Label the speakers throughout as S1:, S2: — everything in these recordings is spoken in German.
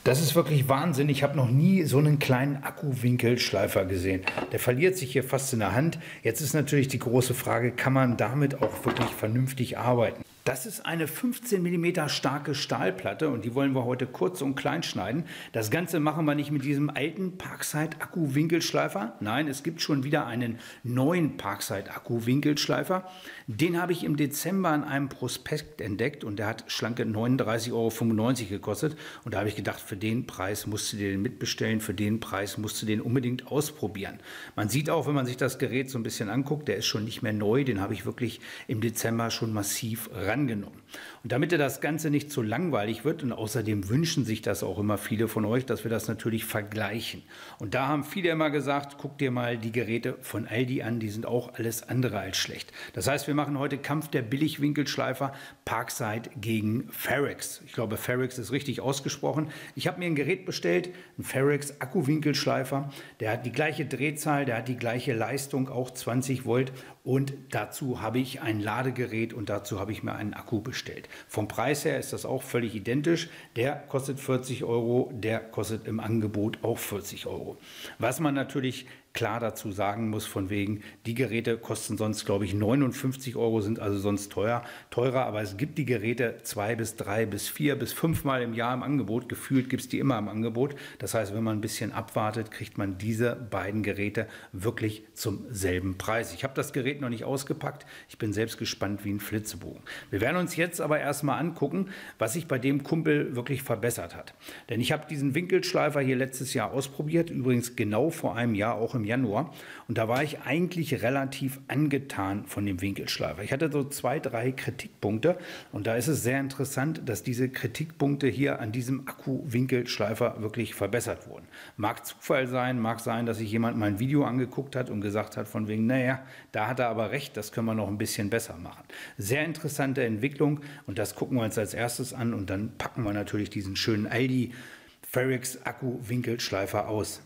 S1: Das ist wirklich Wahnsinn. Ich habe noch nie so einen kleinen Akkuwinkelschleifer gesehen. Der verliert sich hier fast in der Hand. Jetzt ist natürlich die große Frage, kann man damit auch wirklich vernünftig arbeiten? Das ist eine 15 mm starke Stahlplatte und die wollen wir heute kurz und klein schneiden. Das Ganze machen wir nicht mit diesem alten Parkside Akku-Winkelschleifer. Nein, es gibt schon wieder einen neuen Parkside Akku-Winkelschleifer. Den habe ich im Dezember in einem Prospekt entdeckt und der hat schlanke 39,95 € gekostet. Und da habe ich gedacht, für den Preis musst du dir den mitbestellen, für den Preis musst du den unbedingt ausprobieren. Man sieht auch, wenn man sich das Gerät so ein bisschen anguckt, der ist schon nicht mehr neu. Den habe ich wirklich im Dezember schon massiv rangenommen. Und damit das Ganze nicht zu langweilig wird, und außerdem wünschen sich das auch immer viele von euch, dass wir das natürlich vergleichen. Und da haben viele immer gesagt, guck dir mal die Geräte von Aldi an, die sind auch alles andere als schlecht. Das heißt, wir machen heute Kampf der Billigwinkelschleifer Parkside gegen Ferex. Ich glaube, Ferex ist richtig ausgesprochen. Ich habe mir ein Gerät bestellt, einen Ferex Akkuwinkelschleifer. Der hat die gleiche Drehzahl, der hat die gleiche Leistung, auch 20 Volt. Und dazu habe ich ein Ladegerät und dazu habe ich mir einen Akku bestellt. Vom Preis her ist das auch völlig identisch. Der kostet 40 €, der kostet im Angebot auch 40 €. Was man natürlich klar dazu sagen muss, von wegen, die Geräte kosten sonst, glaube ich, 59 €, sind also sonst teurer, aber es gibt die Geräte 2 bis 3 bis 4 bis 5 Mal im Jahr im Angebot. Gefühlt gibt es die immer im Angebot. Das heißt, wenn man ein bisschen abwartet, kriegt man diese beiden Geräte wirklich zum selben Preis. Ich habe das Gerät noch nicht ausgepackt. Ich bin selbst gespannt wie ein Flitzebogen. Wir werden uns jetzt aber erstmal angucken, was sich bei dem Kumpel wirklich verbessert hat. Denn ich habe diesen Winkelschleifer hier letztes Jahr ausprobiert, übrigens genau vor einem Jahr, auch im Januar. Und da war ich eigentlich relativ angetan von dem Winkelschleifer. Ich hatte so 2, 3 Kritikpunkte und da ist es sehr interessant, dass diese Kritikpunkte hier an diesem Akku-Winkelschleifer wirklich verbessert wurden. Mag Zufall sein, mag sein, dass sich jemand mein Video angeguckt hat und gesagt hat von wegen, naja, da hat er aber recht, das können wir noch ein bisschen besser machen. Sehr interessante Entwicklung und das gucken wir uns als erstes an und dann packen wir natürlich diesen schönen Aldi Ferex Akku-Winkelschleifer aus.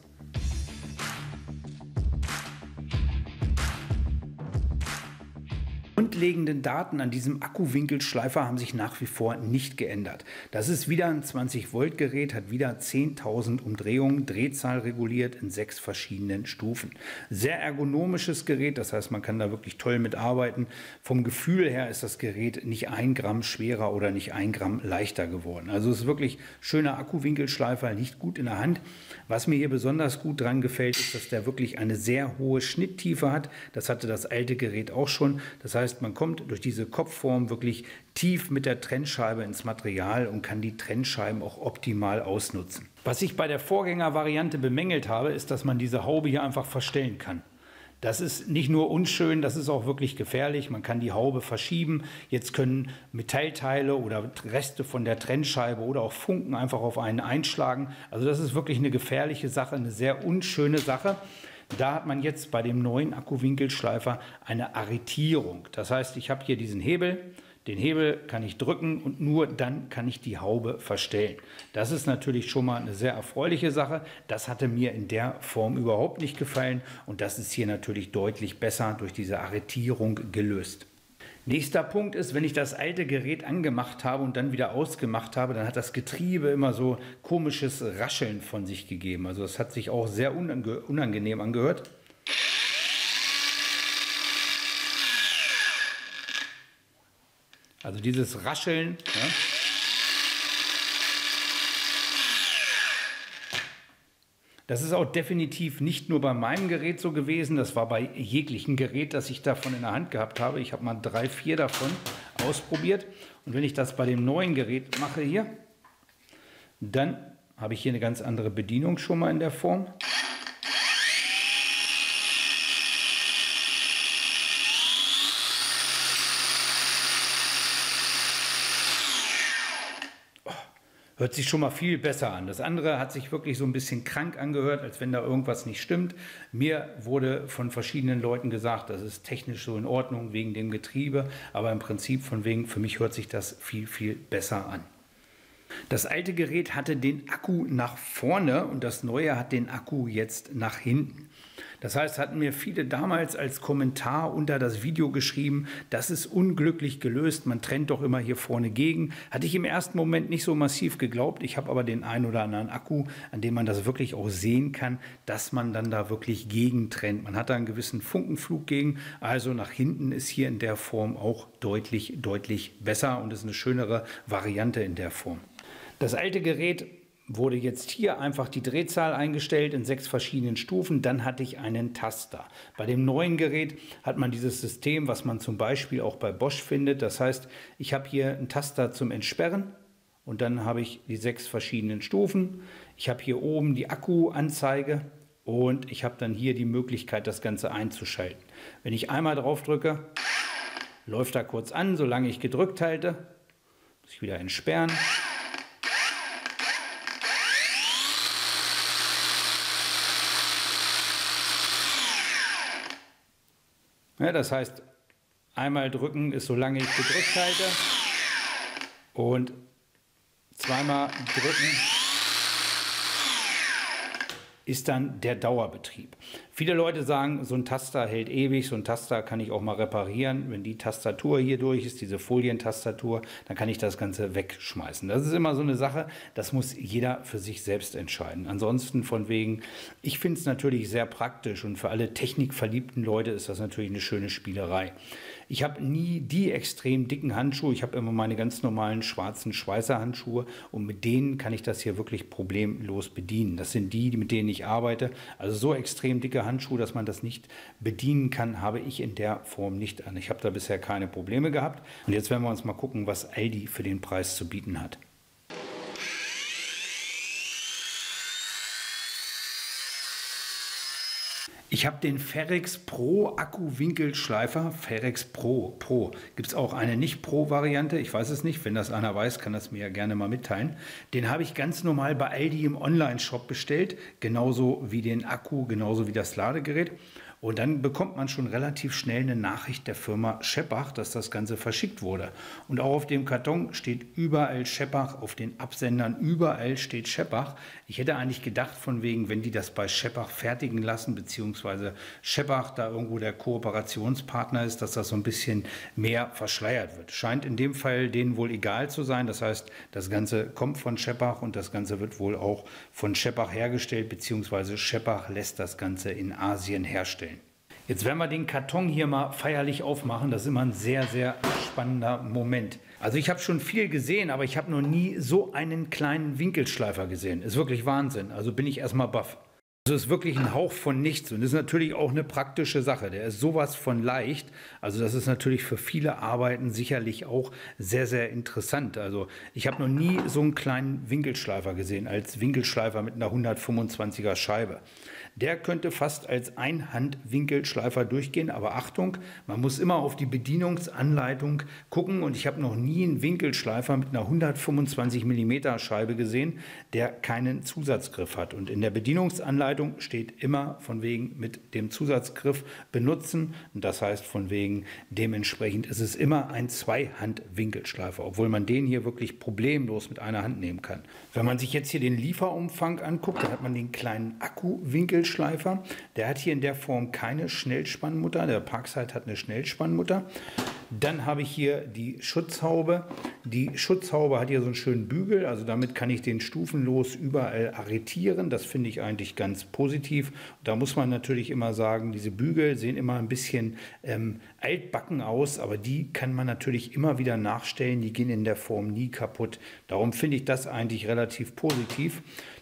S1: Grundlegenden Daten an diesem Akkuwinkelschleifer haben sich nach wie vor nicht geändert. Das ist wieder ein 20 Volt Gerät, hat wieder 10.000 Umdrehungen, Drehzahl reguliert in 6 verschiedenen Stufen. Sehr ergonomisches Gerät, das heißt, man kann da wirklich toll mit arbeiten. Vom Gefühl her ist das Gerät nicht 1 Gramm schwerer oder nicht 1 Gramm leichter geworden. Also es ist wirklich schöner Akkuwinkelschleifer, liegt gut in der Hand. Was mir hier besonders gut dran gefällt, ist, dass der wirklich eine sehr hohe Schnitttiefe hat. Das hatte das alte Gerät auch schon. Das heißt, man kommt durch diese Kopfform wirklich tief mit der Trennscheibe ins Material und kann die Trennscheiben auch optimal ausnutzen. Was ich bei der Vorgängervariante bemängelt habe, ist, dass man diese Haube hier einfach verstellen kann. Das ist nicht nur unschön, das ist auch wirklich gefährlich. Man kann die Haube verschieben. Jetzt können Metallteile oder Reste von der Trennscheibe oder auch Funken einfach auf einen einschlagen. Also das ist wirklich eine gefährliche Sache, eine sehr unschöne Sache. Da hat man jetzt bei dem neuen Akkuwinkelschleifer eine Arretierung. Das heißt, ich habe hier diesen Hebel. Den Hebel kann ich drücken und nur dann kann ich die Haube verstellen. Das ist natürlich schon mal eine sehr erfreuliche Sache. Das hatte mir in der Form überhaupt nicht gefallen und das ist hier natürlich deutlich besser durch diese Arretierung gelöst. Nächster Punkt ist, wenn ich das alte Gerät angemacht habe und dann wieder ausgemacht habe, dann hat das Getriebe immer so komisches Rascheln von sich gegeben. Also das hat sich auch sehr unangenehm angehört. Also dieses Rascheln. Ja. Das ist auch definitiv nicht nur bei meinem Gerät so gewesen, das war bei jeglichem Gerät, das ich davon in der Hand gehabt habe. Ich habe mal 3, 4 davon ausprobiert. Und wenn ich das bei dem neuen Gerät mache hier, dann habe ich hier eine ganz andere Bedienung schon mal in der Form. Hört sich schon mal viel besser an. Das andere hat sich wirklich so ein bisschen krank angehört, als wenn da irgendwas nicht stimmt. Mir wurde von verschiedenen Leuten gesagt, das ist technisch so in Ordnung wegen dem Getriebe, aber im Prinzip von wegen, für mich hört sich das viel, viel besser an. Das alte Gerät hatte den Akku nach vorne und das neue hat den Akku jetzt nach hinten. Das heißt, hatten mir viele damals als Kommentar unter das Video geschrieben, das ist unglücklich gelöst, man trennt doch immer hier vorne gegen. Hatte ich im ersten Moment nicht so massiv geglaubt. Ich habe aber den einen oder anderen Akku, an dem man das wirklich auch sehen kann, dass man dann da wirklich gegen trennt. Man hat da einen gewissen Funkenflug gegen, also nach hinten ist hier in der Form auch deutlich besser und ist eine schönere Variante in der Form. Das alte Gerät wurde jetzt hier einfach die Drehzahl eingestellt in 6 verschiedenen Stufen, dann hatte ich einen Taster. Bei dem neuen Gerät hat man dieses System, was man zum Beispiel auch bei Bosch findet. Das heißt, ich habe hier einen Taster zum Entsperren und dann habe ich die 6 verschiedenen Stufen. Ich habe hier oben die Akkuanzeige und ich habe dann hier die Möglichkeit, das Ganze einzuschalten. Wenn ich einmal drauf drücke, läuft er kurz an, solange ich gedrückt halte. Muss ich wieder entsperren. Ja, das heißt, einmal drücken ist, solange ich gedrückt halte, und zweimal drücken ist dann der Dauerbetrieb. Viele Leute sagen, so ein Taster hält ewig, so ein Taster kann ich auch mal reparieren. Wenn die Tastatur hier durch ist, diese Folientastatur, dann kann ich das Ganze wegschmeißen. Das ist immer so eine Sache, das muss jeder für sich selbst entscheiden. Ansonsten von wegen, ich finde es natürlich sehr praktisch und für alle technikverliebten Leute ist das natürlich eine schöne Spielerei. Ich habe nie die extrem dicken Handschuhe, ich habe immer meine ganz normalen schwarzen Schweißerhandschuhe und mit denen kann ich das hier wirklich problemlos bedienen. Das sind die, mit denen ich arbeite. Also so extrem dicke Handschuhe, dass man das nicht bedienen kann, habe ich in der Form nicht an. Ich habe da bisher keine Probleme gehabt. Und jetzt werden wir uns mal gucken, was Aldi für den Preis zu bieten hat. Ich habe den Ferrex Pro Akku-Winkelschleifer. Ferrex Pro. Gibt es auch eine Nicht-Pro-Variante? Ich weiß es nicht. Wenn das einer weiß, kann das mir ja gerne mal mitteilen. Den habe ich ganz normal bei Aldi im Online-Shop bestellt. Genauso wie den Akku, genauso wie das Ladegerät. Und dann bekommt man schon relativ schnell eine Nachricht der Firma Scheppach, dass das Ganze verschickt wurde. Und auch auf dem Karton steht überall Scheppach, auf den Absendern überall steht Scheppach. Ich hätte eigentlich gedacht, von wegen, wenn die das bei Scheppach fertigen lassen, beziehungsweise Scheppach da irgendwo der Kooperationspartner ist, dass das so ein bisschen mehr verschleiert wird. Scheint in dem Fall denen wohl egal zu sein. Das heißt, das Ganze kommt von Scheppach und das Ganze wird wohl auch von Scheppach hergestellt, beziehungsweise Scheppach lässt das Ganze in Asien herstellen. Jetzt werden wir den Karton hier mal feierlich aufmachen. Das ist immer ein sehr spannender Moment. Also ich habe schon viel gesehen, aber ich habe noch nie so einen kleinen Winkelschleifer gesehen. Ist wirklich Wahnsinn. Also bin ich erstmal baff. Also ist wirklich ein Hauch von nichts und ist natürlich auch eine praktische Sache. Der ist sowas von leicht. Also das ist natürlich für viele Arbeiten sicherlich auch sehr interessant. Also ich habe noch nie so einen kleinen Winkelschleifer gesehen als Winkelschleifer mit einer 125er Scheibe. Der könnte fast als Einhandwinkelschleifer durchgehen, aber Achtung, man muss immer auf die Bedienungsanleitung gucken und ich habe noch nie einen Winkelschleifer mit einer 125 mm Scheibe gesehen, der keinen Zusatzgriff hat. Und in der Bedienungsanleitung steht immer von wegen mit dem Zusatzgriff benutzen. Und das heißt von wegen dementsprechend ist es immer ein Zweihandwinkelschleifer, obwohl man den hier wirklich problemlos mit einer Hand nehmen kann. Wenn man sich jetzt hier den Lieferumfang anguckt, dann hat man den kleinen Akkuwinkelschleifer. Der hat hier in der Form keine Schnellspannmutter. Der Parkside hat eine Schnellspannmutter. Dann habe ich hier die Schutzhaube. Die Schutzhaube hat hier so einen schönen Bügel, also damit kann ich den stufenlos überall arretieren. Das finde ich eigentlich ganz positiv. Da muss man natürlich immer sagen, diese Bügel sehen immer ein bisschen altbacken aus, aber die kann man natürlich immer wieder nachstellen. Die gehen in der Form nie kaputt. Darum finde ich das eigentlich relativ positiv.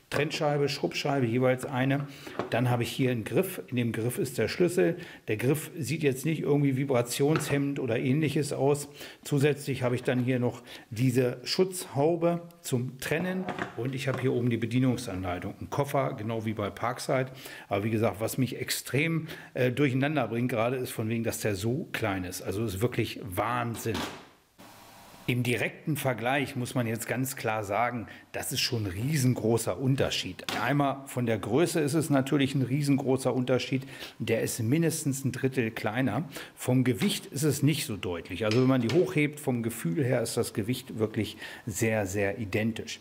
S1: Trennscheibe, Schrubbscheibe, jeweils eine. Dann habe ich hier einen Griff. In dem Griff ist der Schlüssel. Der Griff sieht jetzt nicht irgendwie vibrationshemmend oder ähnliches aus. Zusätzlich habe ich dann hier noch diese Schutzhaube zum Trennen und ich habe hier oben die Bedienungsanleitung. Ein Koffer, genau wie bei Parkside. Aber wie gesagt, was mich extrem durcheinander bringt gerade, ist von wegen, dass der so klein ist. Also ist wirklich Wahnsinn. Im direkten Vergleich muss man jetzt ganz klar sagen, das ist schon ein riesengroßer Unterschied. Einmal von der Größe ist es natürlich ein riesengroßer Unterschied. Der ist mindestens ein Drittel kleiner. Vom Gewicht ist es nicht so deutlich. Also wenn man die hochhebt, vom Gefühl her ist das Gewicht wirklich sehr identisch.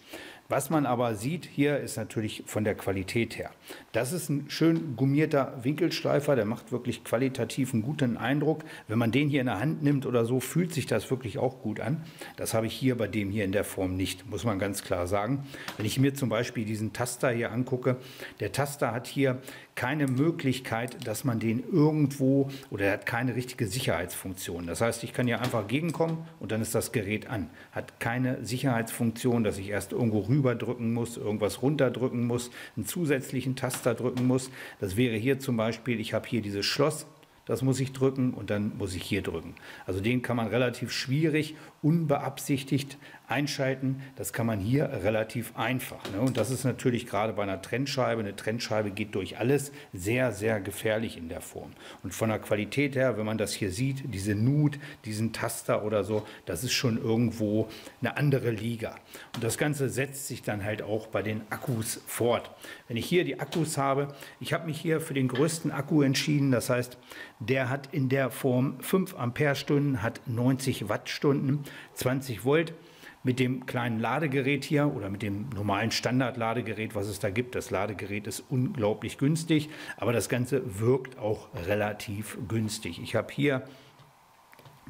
S1: Was man aber sieht hier ist natürlich von der Qualität her. Das ist ein schön gummierter Winkelschleifer, der macht wirklich qualitativ einen guten Eindruck. Wenn man den hier in der Hand nimmt oder so, fühlt sich das wirklich auch gut an. Das habe ich hier bei dem hier in der Form nicht, muss man ganz klar sagen. Wenn ich mir zum Beispiel diesen Taster hier angucke, der Taster hat hier keine Möglichkeit, dass man den irgendwo, oder er hat keine richtige Sicherheitsfunktion. Das heißt, ich kann hier einfach gegenkommen und dann ist das Gerät an. Hat keine Sicherheitsfunktion, dass ich erst irgendwo rüber drücken muss, irgendwas runterdrücken muss, einen zusätzlichen Taster drücken muss. Das wäre hier zum Beispiel, ich habe hier dieses Schloss. Das muss ich drücken und dann muss ich hier drücken. Also den kann man relativ schwierig, unbeabsichtigt einschalten. Das kann man hier relativ einfach. Ne? Und das ist natürlich gerade bei einer Trennscheibe. Eine Trennscheibe geht durch alles sehr, sehr gefährlich in der Form. Und von der Qualität her, wenn man das hier sieht, diese Nut, diesen Taster oder so, das ist schon irgendwo eine andere Liga. Und das Ganze setzt sich dann halt auch bei den Akkus fort. Wenn ich hier die Akkus habe, ich habe mich hier für den größten Akku entschieden. Das heißt, der hat in der Form 5 Ampere-Stunden, hat 90 Wattstunden, 20 Volt. Mit dem kleinen Ladegerät hier oder mit dem normalen Standard-Ladegerät, was es da gibt. Das Ladegerät ist unglaublich günstig, aber das Ganze wirkt auch relativ günstig. Ich habe hier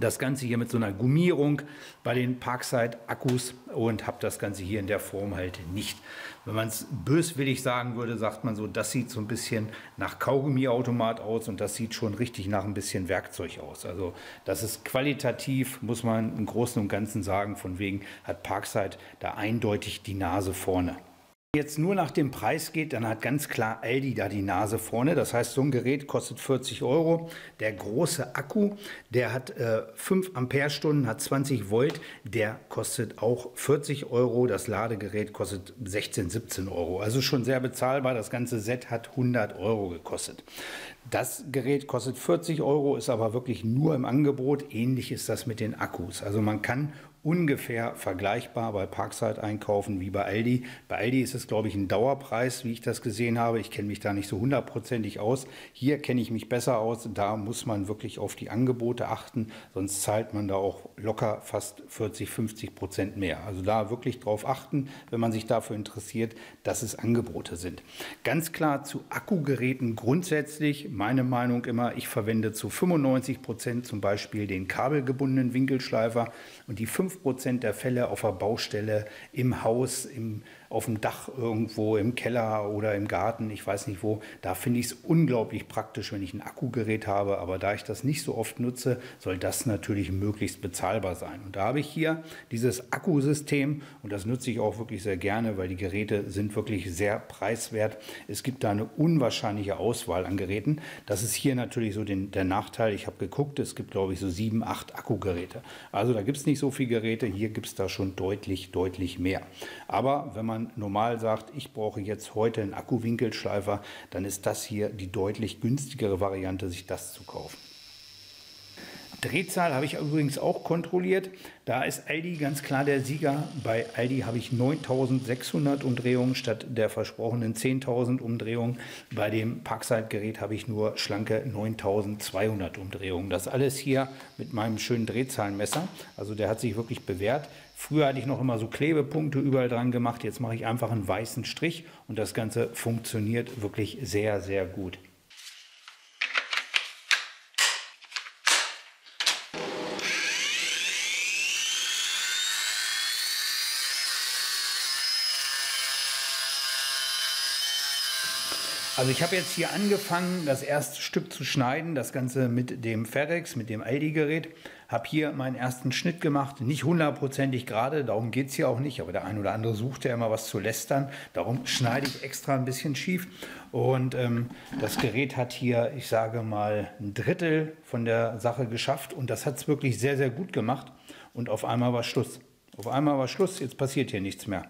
S1: das Ganze hier mit so einer Gummierung bei den Parkside-Akkus und habe das Ganze hier in der Form halt nicht. Wenn man es böswillig sagen würde, sagt man so, das sieht so ein bisschen nach Kaugummiautomat aus und das sieht schon richtig nach ein bisschen Werkzeug aus. Also das ist qualitativ, muss man im Großen und Ganzen sagen, von wegen hat Parkside da eindeutig die Nase vorne. Jetzt nur nach dem Preis geht, dann hat ganz klar Aldi da die Nase vorne. Das heißt, so ein Gerät kostet 40 €. Der große Akku, der hat 5 Ampere-Stunden, hat 20 Volt. Der kostet auch 40 €. Das Ladegerät kostet 16, 17 €. Also schon sehr bezahlbar. Das ganze Set hat 100 € gekostet. Das Gerät kostet 40 €, ist aber wirklich nur im Angebot. Ähnlich ist das mit den Akkus. Also man kann ungefähr vergleichbar bei Parkside einkaufen wie bei Aldi. Bei Aldi ist es, glaube ich, ein Dauerpreis, wie ich das gesehen habe. Ich kenne mich da nicht so hundertprozentig aus. Hier kenne ich mich besser aus. Da muss man wirklich auf die Angebote achten, sonst zahlt man da auch locker fast 40, 50% mehr. Also da wirklich drauf achten, wenn man sich dafür interessiert, dass es Angebote sind. Ganz klar zu Akkugeräten grundsätzlich, meine Meinung immer, ich verwende zu 95% zum Beispiel den kabelgebundenen Winkelschleifer und die 5% der Fälle auf der Baustelle, im Haus, auf dem Dach irgendwo, im Keller oder im Garten, ich weiß nicht wo, da finde ich es unglaublich praktisch, wenn ich ein Akkugerät habe, aber da ich das nicht so oft nutze, soll das natürlich möglichst bezahlbar sein. Und da habe ich hier dieses Akkusystem und das nutze ich auch wirklich sehr gerne, weil die Geräte sind wirklich sehr preiswert. Es gibt da eine unwahrscheinliche Auswahl an Geräten. Das ist hier natürlich so der Nachteil. Ich habe geguckt, es gibt glaube ich so 7, 8 Akkugeräte. Also da gibt es nicht so viele Geräte, hier gibt es da schon deutlich, deutlich mehr. Aber wenn man normal sagt, ich brauche jetzt heute einen Akkuwinkelschleifer, dann ist das hier die deutlich günstigere Variante, sich das zu kaufen. Drehzahl habe ich übrigens auch kontrolliert. Da ist Aldi ganz klar der Sieger. Bei Aldi habe ich 9600 Umdrehungen statt der versprochenen 10.000 Umdrehungen. Bei dem Parkside-Gerät habe ich nur schlanke 9200 Umdrehungen. Das alles hier mit meinem schönen Drehzahlmesser. Also der hat sich wirklich bewährt. Früher hatte ich noch immer so Klebepunkte überall dran gemacht. Jetzt mache ich einfach einen weißen Strich und das Ganze funktioniert wirklich sehr, sehr gut. Also ich habe jetzt hier angefangen, das erste Stück zu schneiden, das Ganze mit dem Ferex, mit dem Aldi-Gerät. Habe hier meinen ersten Schnitt gemacht, nicht hundertprozentig gerade, darum geht es hier auch nicht, aber der ein oder andere sucht ja immer was zu lästern. Darum schneide ich extra ein bisschen schief und das Gerät hat hier, ich sage mal, ein Drittel von der Sache geschafft und das hat es wirklich sehr, sehr gut gemacht und auf einmal war Schluss. Auf einmal war Schluss, jetzt passiert hier nichts mehr.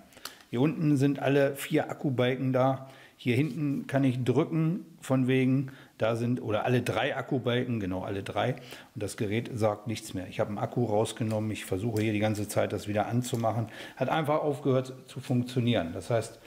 S1: Hier unten sind alle 4 Akkubalken da. Hier hinten kann ich drücken, von wegen, da sind, oder alle 3 Akkubalken, genau alle 3. Und das Gerät sagt nichts mehr. Ich habe einen Akku rausgenommen, ich versuche hier die ganze Zeit das wieder anzumachen. Hat einfach aufgehört zu funktionieren. Das heißt,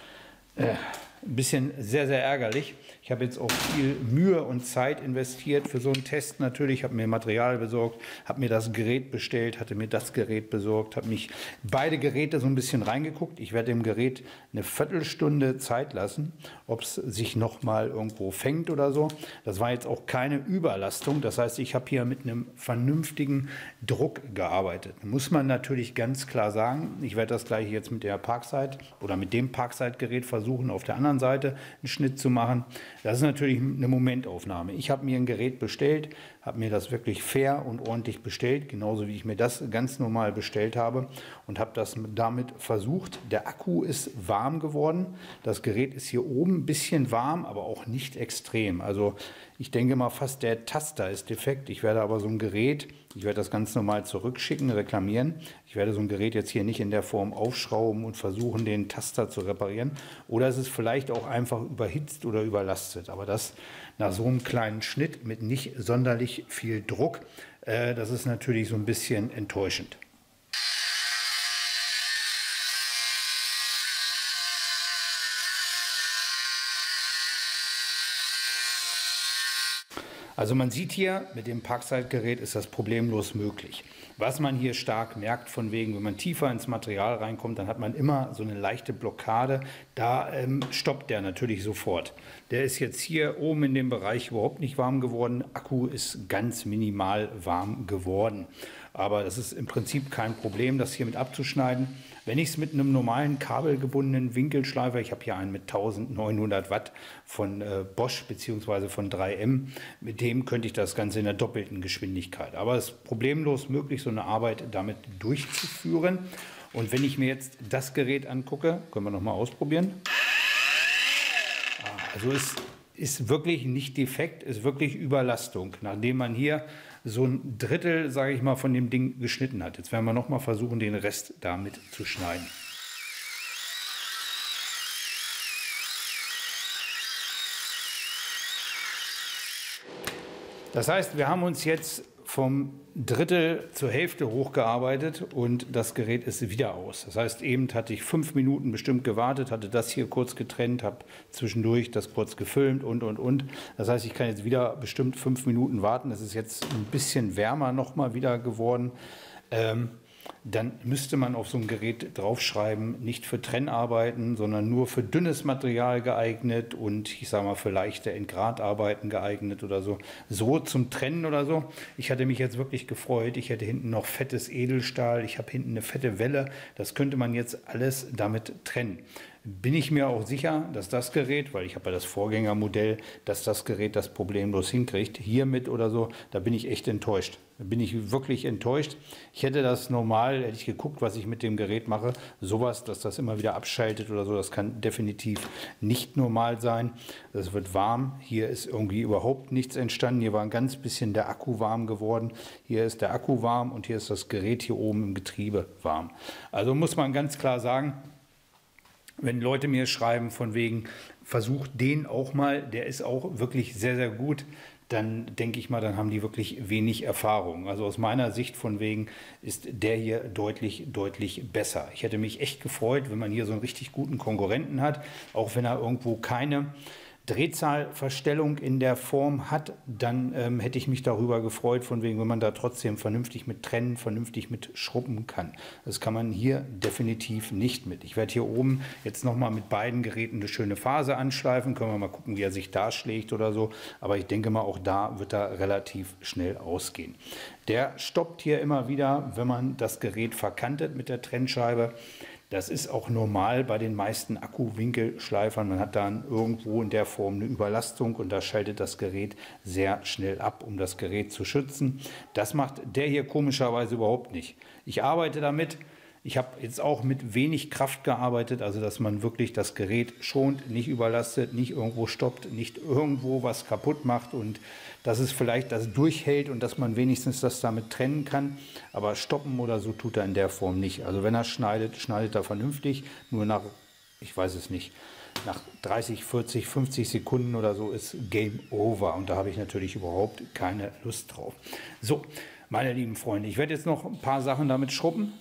S1: ein bisschen sehr, sehr ärgerlich. Ich habe jetzt auch viel Mühe und Zeit investiert für so einen Test natürlich, habe mir Material besorgt, habe mir das Gerät bestellt, hatte mir das Gerät besorgt, habe mich beide Geräte so ein bisschen reingeguckt. Ich werde dem Gerät eine Viertelstunde Zeit lassen, ob es sich nochmal irgendwo fängt oder so. Das war jetzt auch keine Überlastung, das heißt, ich habe hier mit einem vernünftigen Druck gearbeitet. Muss man natürlich ganz klar sagen, ich werde das gleiche jetzt mit der Parkside oder mit dem Parkside-Gerät versuchen, auf der anderen Seite einen Schnitt zu machen. Das ist natürlich eine Momentaufnahme. Ich habe mir ein Gerät bestellt, habe mir das wirklich fair und ordentlich bestellt, genauso wie ich mir das ganz normal bestellt habe und habe das damit versucht. Der Akku ist warm geworden. Das Gerät ist hier oben ein bisschen warm, aber auch nicht extrem. Also ich denke mal fast der Taster ist defekt. Ich werde aber so ein Gerät, ich werde das ganz normal zurückschicken, reklamieren. Ich werde so ein Gerät jetzt hier nicht in der Form aufschrauben und versuchen, den Taster zu reparieren. Oder es ist vielleicht auch einfach überhitzt oder überlastet. Aber das nach so einem kleinen Schnitt mit nicht sonderlich viel Druck, das ist natürlich so ein bisschen enttäuschend. Also man sieht hier, mit dem Parkside-Gerät ist das problemlos möglich. Was man hier stark merkt, von wegen, wenn man tiefer ins Material reinkommt, dann hat man immer so eine leichte Blockade. Da stoppt der natürlich sofort. Der ist jetzt hier oben in dem Bereich überhaupt nicht warm geworden. Akku ist ganz minimal warm geworden. Aber das ist im Prinzip kein Problem, das hier mit abzuschneiden. Wenn ich es mit einem normalen kabelgebundenen Winkelschleifer, ich habe hier einen mit 1900 Watt von Bosch bzw. von 3M, mit dem könnte ich das Ganze in der doppelten Geschwindigkeit. Aber es ist problemlos möglich, so eine Arbeit damit durchzuführen. Und wenn ich mir jetzt das Gerät angucke, können wir noch mal ausprobieren. Also es ist wirklich nicht defekt, ist wirklich Überlastung, nachdem man hier so ein Drittel, sage ich mal, von dem Ding geschnitten hat. Jetzt werden wir noch mal versuchen, den Rest damit zu schneiden. Das heißt, wir haben uns jetzt vom Drittel zur Hälfte hochgearbeitet und das Gerät ist wieder aus. Das heißt, eben hatte ich 5 Minuten bestimmt gewartet, hatte das hier kurz getrennt, habe zwischendurch das kurz gefilmt und. Das heißt, ich kann jetzt wieder bestimmt 5 Minuten warten. Es ist jetzt ein bisschen wärmer nochmal wieder geworden. Dann müsste man auf so ein Gerät draufschreiben, nicht für Trennarbeiten, sondern nur für dünnes Material geeignet und ich sage mal für leichte Endgradarbeiten geeignet oder so. So zum Trennen oder so. Ich hatte mich jetzt wirklich gefreut. Ich hätte hinten noch fettes Edelstahl, ich habe hinten eine fette Welle. Das könnte man jetzt alles damit trennen. Bin ich mir auch sicher, dass das Gerät, weil ich habe ja das Vorgängermodell, dass das Gerät das problemlos hinkriegt, hiermit oder so, da bin ich echt enttäuscht. Da bin ich wirklich enttäuscht. Ich hätte das normal, hätte ich geguckt, was ich mit dem Gerät mache, sowas, dass das immer wieder abschaltet oder so, das kann definitiv nicht normal sein. Das wird warm. Hier ist irgendwie überhaupt nichts entstanden. Hier war ein ganz bisschen der Akku warm geworden. Hier ist der Akku warm und hier ist das Gerät hier oben im Getriebe warm. Also muss man ganz klar sagen, wenn Leute mir schreiben von wegen, versucht den auch mal, der ist auch wirklich sehr, sehr gut, dann denke ich mal, dann haben die wirklich wenig Erfahrung. Also aus meiner Sicht von wegen ist der hier deutlich, deutlich besser. Ich hätte mich echt gefreut, wenn man hier so einen richtig guten Konkurrenten hat, auch wenn er irgendwo keine Drehzahlverstellung in der Form hat, dann hätte ich mich darüber gefreut, von wegen, wenn man da trotzdem vernünftig mit trennen, vernünftig mit schrubben kann. Das kann man hier definitiv nicht mit. Ich werde hier oben jetzt nochmal mit beiden Geräten eine schöne Phase anschleifen. Können wir mal gucken, wie er sich da schlägt oder so. Aber ich denke mal, auch da wird er relativ schnell ausgehen. Der stoppt hier immer wieder, wenn man das Gerät verkantet mit der Trennscheibe. Das ist auch normal bei den meisten Akkuwinkelschleifern. Man hat dann irgendwo in der Form eine Überlastung und da schaltet das Gerät sehr schnell ab, um das Gerät zu schützen. Das macht der hier komischerweise überhaupt nicht. Ich arbeite damit. Ich habe jetzt auch mit wenig Kraft gearbeitet, also dass man wirklich das Gerät schont, nicht überlastet, nicht irgendwo stoppt, nicht irgendwo was kaputt macht und dass es vielleicht das durchhält und dass man wenigstens das damit trennen kann. Aber stoppen oder so tut er in der Form nicht. Also wenn er schneidet, schneidet er vernünftig. Nur nach, ich weiß es nicht, nach 30, 40, 50 Sekunden oder so ist Game Over. Und da habe ich natürlich überhaupt keine Lust drauf. So, meine lieben Freunde, ich werde jetzt noch ein paar Sachen damit schrubben.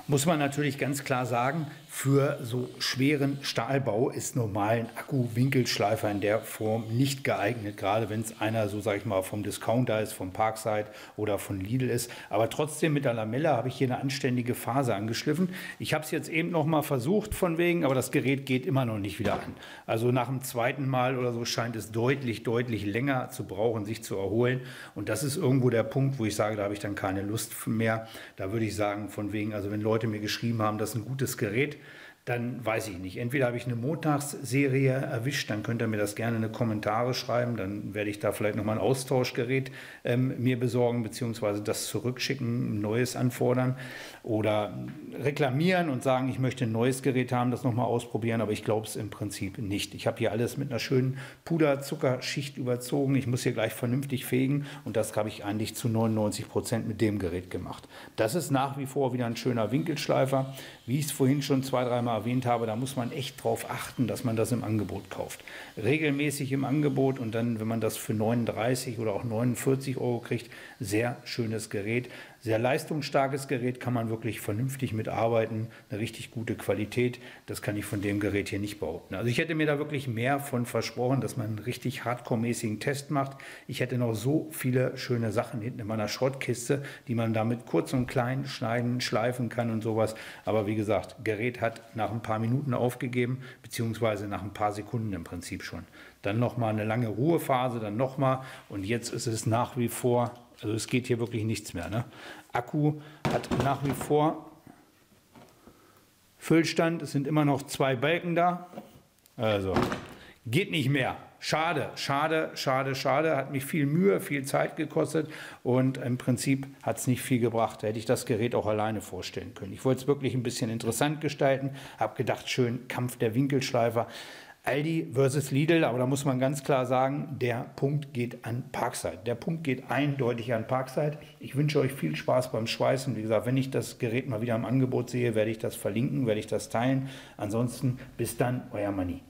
S1: Muss man natürlich ganz klar sagen, für so schweren Stahlbau ist normal ein Akku-Winkelschleifer in der Form nicht geeignet, gerade wenn es einer, so sage ich mal, vom Discounter ist, vom Parkside oder von Lidl ist. Aber trotzdem mit der Lamelle habe ich hier eine anständige Phase angeschliffen. Ich habe es jetzt eben noch mal versucht von wegen, aber das Gerät geht immer noch nicht wieder an. Also nach dem zweiten Mal oder so scheint es deutlich länger zu brauchen, sich zu erholen. Und das ist irgendwo der Punkt, wo ich sage, da habe ich dann keine Lust mehr. Da würde ich sagen, von wegen, also wenn Leute mir geschrieben haben, das ist ein gutes Gerät, dann weiß ich nicht. Entweder habe ich eine Montagsserie erwischt, dann könnt ihr mir das gerne in die Kommentare schreiben, dann werde ich da vielleicht nochmal ein Austauschgerät mir besorgen, beziehungsweise das zurückschicken, ein neues anfordern oder reklamieren und sagen, ich möchte ein neues Gerät haben, das nochmal ausprobieren, aber ich glaube es im Prinzip nicht. Ich habe hier alles mit einer schönen Puderzuckerschicht überzogen, ich muss hier gleich vernünftig fegen und das habe ich eigentlich zu 99% mit dem Gerät gemacht. Das ist nach wie vor wieder ein schöner Winkelschleifer, wie ich es vorhin schon 2-3 Mal erwähnt habe, da muss man echt darauf achten, dass man das im Angebot kauft. Regelmäßig im Angebot und dann, wenn man das für 39 oder auch 49 Euro kriegt, sehr schönes Gerät. Sehr leistungsstarkes Gerät, kann man wirklich vernünftig mitarbeiten, eine richtig gute Qualität. Das kann ich von dem Gerät hier nicht behaupten. Also ich hätte mir da wirklich mehr von versprochen, dass man einen richtig hardcore-mäßigen Test macht. Ich hätte noch so viele schöne Sachen hinten in meiner Schrottkiste, die man damit kurz und klein schneiden, schleifen kann und sowas. Aber wie gesagt, Gerät hat nach ein paar Minuten aufgegeben, beziehungsweise nach ein paar Sekunden im Prinzip schon. Dann nochmal eine lange Ruhephase, dann nochmal und jetzt ist es nach wie vor. Also es geht hier wirklich nichts mehr. Ne? Akku hat nach wie vor Füllstand. Es sind immer noch 2 Balken da. Also geht nicht mehr. Schade. Hat mich viel Mühe, viel Zeit gekostet und im Prinzip hat es nicht viel gebracht. Da hätte ich das Gerät auch alleine vorstellen können. Ich wollte es wirklich ein bisschen interessant gestalten. Habe gedacht, schön Kampf der Winkelschleifer. Aldi versus Lidl, aber da muss man ganz klar sagen, der Punkt geht an Parkside. Der Punkt geht eindeutig an Parkside. Ich wünsche euch viel Spaß beim Schweißen. Wie gesagt, wenn ich das Gerät mal wieder im Angebot sehe, werde ich das verlinken, werde ich das teilen. Ansonsten bis dann, euer Manni.